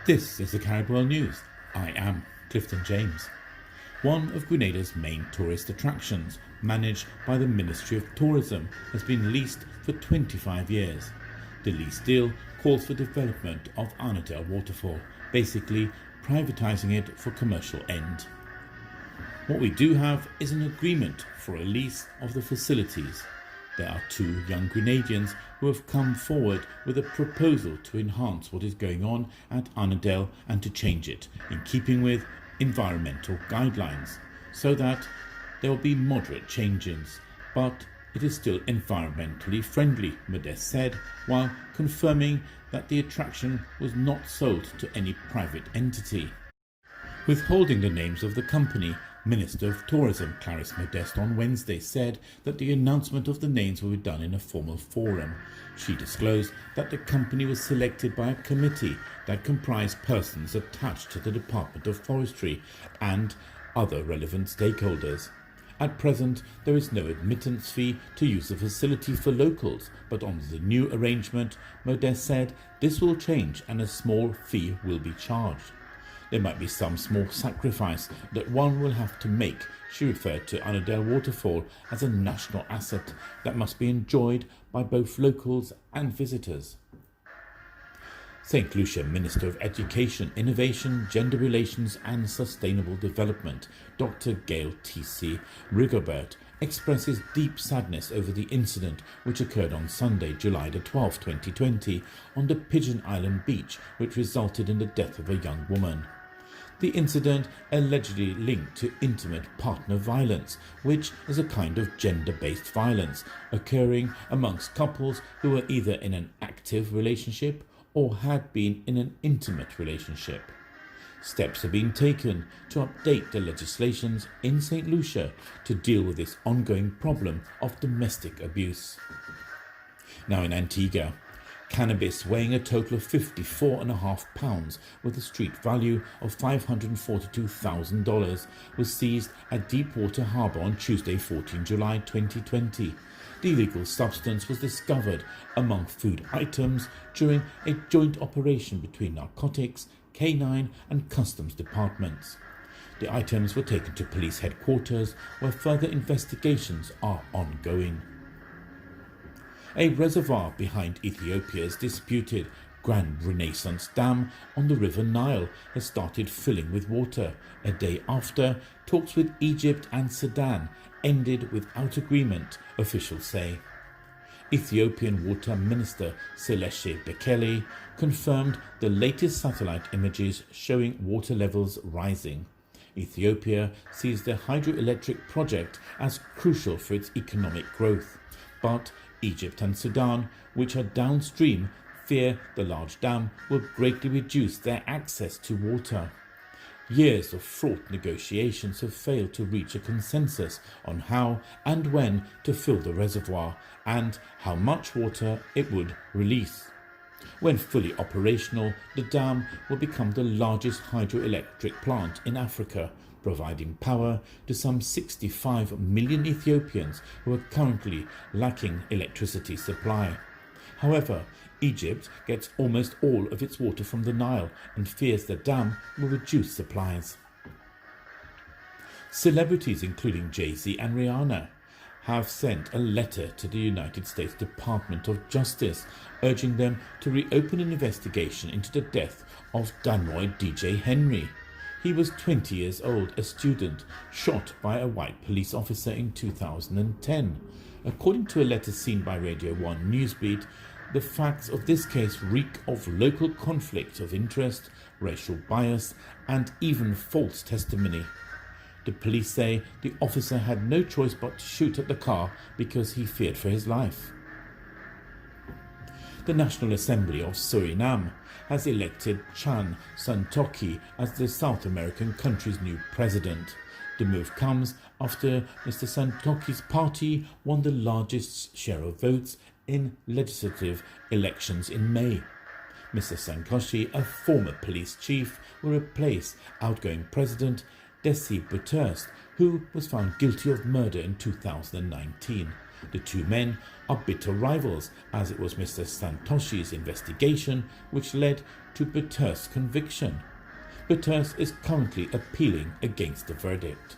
This is the CaribWorld News. I am Clifton James. One of Grenada's main tourist attractions, managed by the Ministry of Tourism, has been leased for 25 years. The lease deal calls for development of Arnadale Waterfall, basically privatising it for commercial end. What we do have is an agreement for a lease of the facilities. There are two young Grenadians who have come forward with a proposal to enhance what is going on at Arnadale and to change it in keeping with environmental guidelines, so that there will be moderate changes, but it is still environmentally friendly, Modeste said, while confirming that the attraction was not sold to any private entity. Withholding the names of the company, Minister of Tourism Clarisse Modeste on Wednesday said that the announcement of the names will be done in a formal forum. She disclosed that the company was selected by a committee that comprised persons attached to the Department of Forestry and other relevant stakeholders. At present, there is no admittance fee to use the facility for locals, but under the new arrangement, Modeste said this will change and a small fee will be charged. There might be some small sacrifice that one will have to make. She referred to Arnadale Waterfall as a national asset that must be enjoyed by both locals and visitors. St. Lucia Minister of Education, Innovation, Gender Relations and Sustainable Development, Dr. Gail T.C. Rigobert, expresses deep sadness over the incident which occurred on Sunday, July the 12th, 2020, on the Pigeon Island beach, which resulted in the death of a young woman. The incident allegedly linked to intimate partner violence, which is a kind of gender-based violence occurring amongst couples who were either in an active relationship or had been in an intimate relationship. Steps are being taken to update the legislations in St. Lucia to deal with this ongoing problem of domestic abuse. Now in Antigua, cannabis weighing a total of 54.5 pounds with a street value of $542,000 was seized at Deepwater Harbour on Tuesday, 14 July 2020. The illegal substance was discovered among food items during a joint operation between narcotics, K9 and customs departments. The items were taken to police headquarters where further investigations are ongoing. A reservoir behind Ethiopia's disputed Grand Renaissance Dam on the River Nile has started filling with water, a day after talks with Egypt and Sudan ended without agreement, officials say. Ethiopian Water Minister Seleshe Bekele confirmed the latest satellite images showing water levels rising. Ethiopia sees the hydroelectric project as crucial for its economic growth, but Egypt and Sudan, which are downstream, fear the large dam will greatly reduce their access to water. Years of fraught negotiations have failed to reach a consensus on how and when to fill the reservoir and how much water it would release. When fully operational, the dam will become the largest hydroelectric plant in Africa, providing power to some 65 million Ethiopians who are currently lacking electricity supply. However, Egypt gets almost all of its water from the Nile and fears the dam will reduce supplies. Celebrities including Jay-Z and Rihanna have sent a letter to the United States Department of Justice urging them to reopen an investigation into the death of Danroy DJ Henry. He was 20 years old, a student, shot by a white police officer in 2010. According to a letter seen by Radio 1 Newsbeat, the facts of this case reek of local conflict of interest, racial bias, and even false testimony. The police say the officer had no choice but to shoot at the car because he feared for his life. The National Assembly of Suriname has elected Chan Santokhi as the South American country's new president. The move comes after Mr. Santokhi's party won the largest share of votes in legislative elections in May. Mr. Santokhi, a former police chief, will replace outgoing President Desi Bouterse, who was found guilty of murder in 2019. The two men are bitter rivals, as it was Mr. Santoshi's investigation which led to Batur's conviction. Batur is currently appealing against the verdict.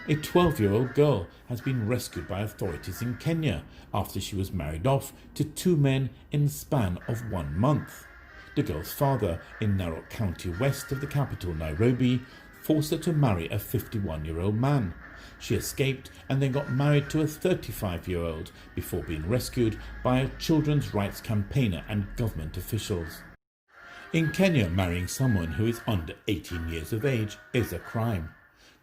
A 12-year-old girl has been rescued by authorities in Kenya after she was married off to two men in the span of 1 month. The girl's father in Narok County west of the capital Nairobi forced her to marry a 51-year-old man. She escaped and then got married to a 35-year-old before being rescued by a children's rights campaigner and government officials. In Kenya, marrying someone who is under 18 years of age is a crime.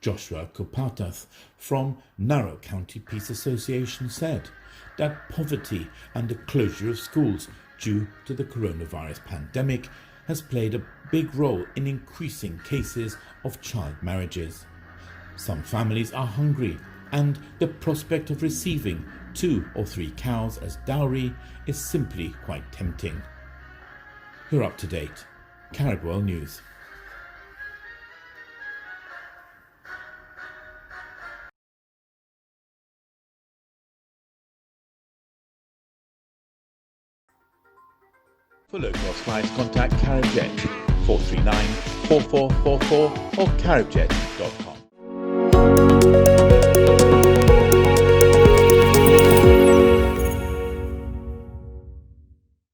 Joshua Kupatath from Narok County Peace Association said that poverty and the closure of schools due to the coronavirus pandemic has played a big role in increasing cases of child marriages. Some families are hungry, and the prospect of receiving 2 or 3 cows as dowry is simply quite tempting. You're up to date. CaribWorld News. For local flights, contact CaribJet 439 4444 or caribjet.com.